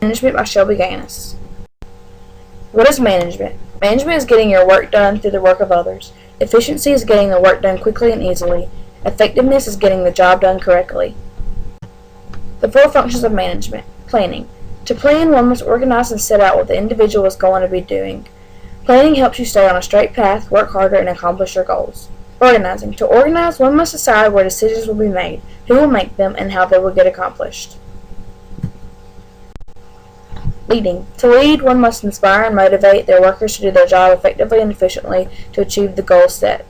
Management by Shelby Gainous. What is management? Management is getting your work done through the work of others. Efficiency is getting the work done quickly and easily. Effectiveness is getting the job done correctly. The 4 functions of management. Planning. To plan, one must organize and set out what the individual is going to be doing. Planning helps you stay on a straight path, work harder, and accomplish your goals. Organizing. To organize, one must decide where decisions will be made, who will make them, and how they will get accomplished. Leading. To lead, one must inspire and motivate their workers to do their job effectively and efficiently to achieve the goals set.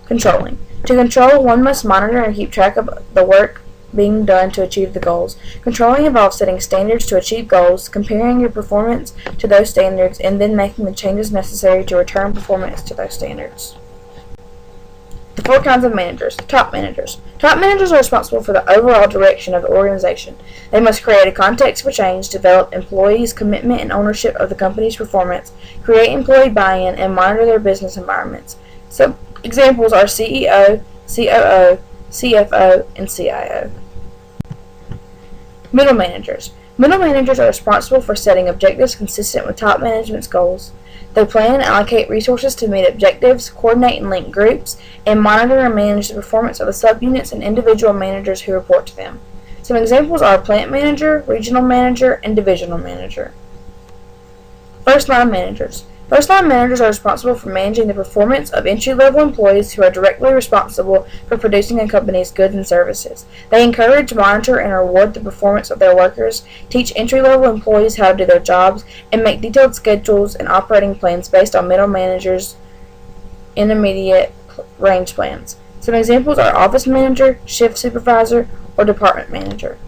Controlling. To control, one must monitor and keep track of the work being done to achieve the goals. Controlling involves setting standards to achieve goals, comparing your performance to those standards, and then making the changes necessary to return performance to those standards. The 4 kinds of managers. Top managers. Top managers are responsible for the overall direction of the organization. They must create a context for change, develop employees' commitment and ownership of the company's performance, create employee buy-in, and monitor their business environments. So, examples are CEO, COO, CFO, and CIO. Middle managers. Middle managers are responsible for setting objectives consistent with top management's goals. They plan and allocate resources to meet objectives, coordinate and link groups, and monitor and manage the performance of the subunits and individual managers who report to them. Some examples are plant manager, regional manager, and divisional manager. First line managers. First line managers are responsible for managing the performance of entry-level employees who are directly responsible for producing a company's goods and services. They encourage, monitor, and reward the performance of their workers, teach entry-level employees how to do their jobs, and make detailed schedules and operating plans based on middle managers' intermediate range plans. Some examples are office manager, shift supervisor, or department manager.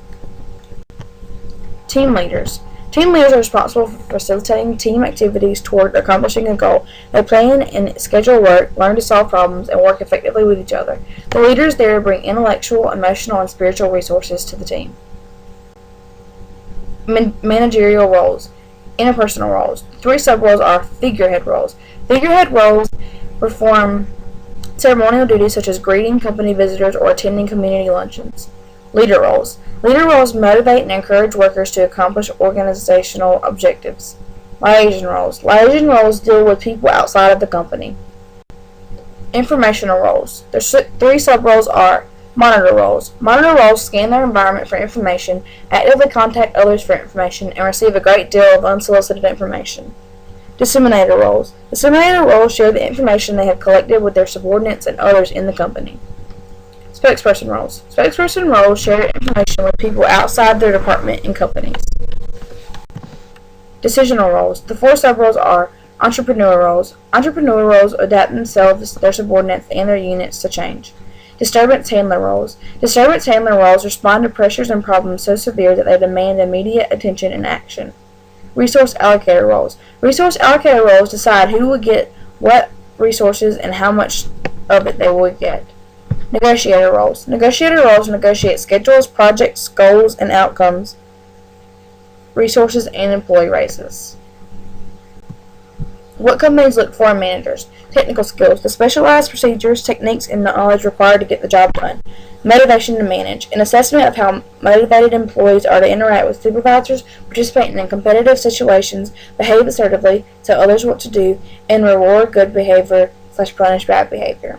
Team leaders. Team leaders are responsible for facilitating team activities toward accomplishing a goal. They plan and schedule work, learn to solve problems, and work effectively with each other. The leaders there bring intellectual, emotional, and spiritual resources to the team. Managerial roles. Interpersonal roles. 3 sub-roles are figurehead roles. Figurehead roles perform ceremonial duties such as greeting company visitors or attending community luncheons. Leader roles. Leader roles motivate and encourage workers to accomplish organizational objectives. Liaison roles. Liaison roles deal with people outside of the company. Informational roles. The 3 sub-roles are monitor roles. Monitor roles scan their environment for information, actively contact others for information, and receive a great deal of unsolicited information. Disseminator roles. Disseminator roles share the information they have collected with their subordinates and others in the company. Spokesperson roles. Spokesperson roles share information with people outside their department and companies. Decisional roles. The 4 sub-roles are entrepreneur roles. Entrepreneur roles adapt themselves, their subordinates, and their units to change. Disturbance handler roles. Disturbance handler roles respond to pressures and problems so severe that they demand immediate attention and action. Resource allocator roles. Resource allocator roles decide who will get what resources and how much of it they will get. Negotiator roles. Negotiator roles negotiate schedules, projects, goals, and outcomes, resources, and employee raises. What companies look for in managers? Technical skills, the specialized procedures, techniques, and knowledge required to get the job done. Motivation to manage, an assessment of how motivated employees are to interact with supervisors, participate in competitive situations, behave assertively, tell others what to do, and reward good behavior/punish bad behavior.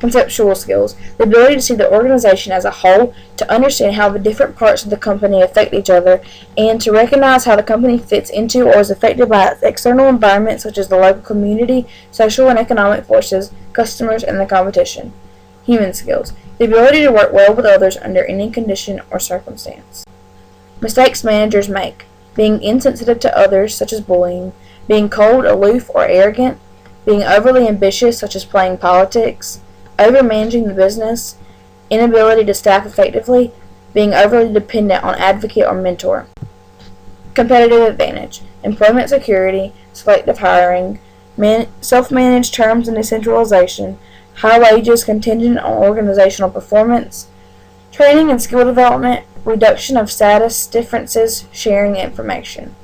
Conceptual skills, the ability to see the organization as a whole, to understand how the different parts of the company affect each other, and to recognize how the company fits into or is affected by its external environment such as the local community, social and economic forces, customers, and the competition. Human skills, the ability to work well with others under any condition or circumstance. Mistakes managers make, being insensitive to others such as bullying, being cold, aloof, or arrogant, being overly ambitious such as playing politics, over-managing the business, inability to staff effectively, being overly dependent on advocate or mentor. Competitive advantage, employment security, selective hiring, self-managed terms and decentralization, high wages contingent on organizational performance, training and skill development, reduction of status differences, sharing information.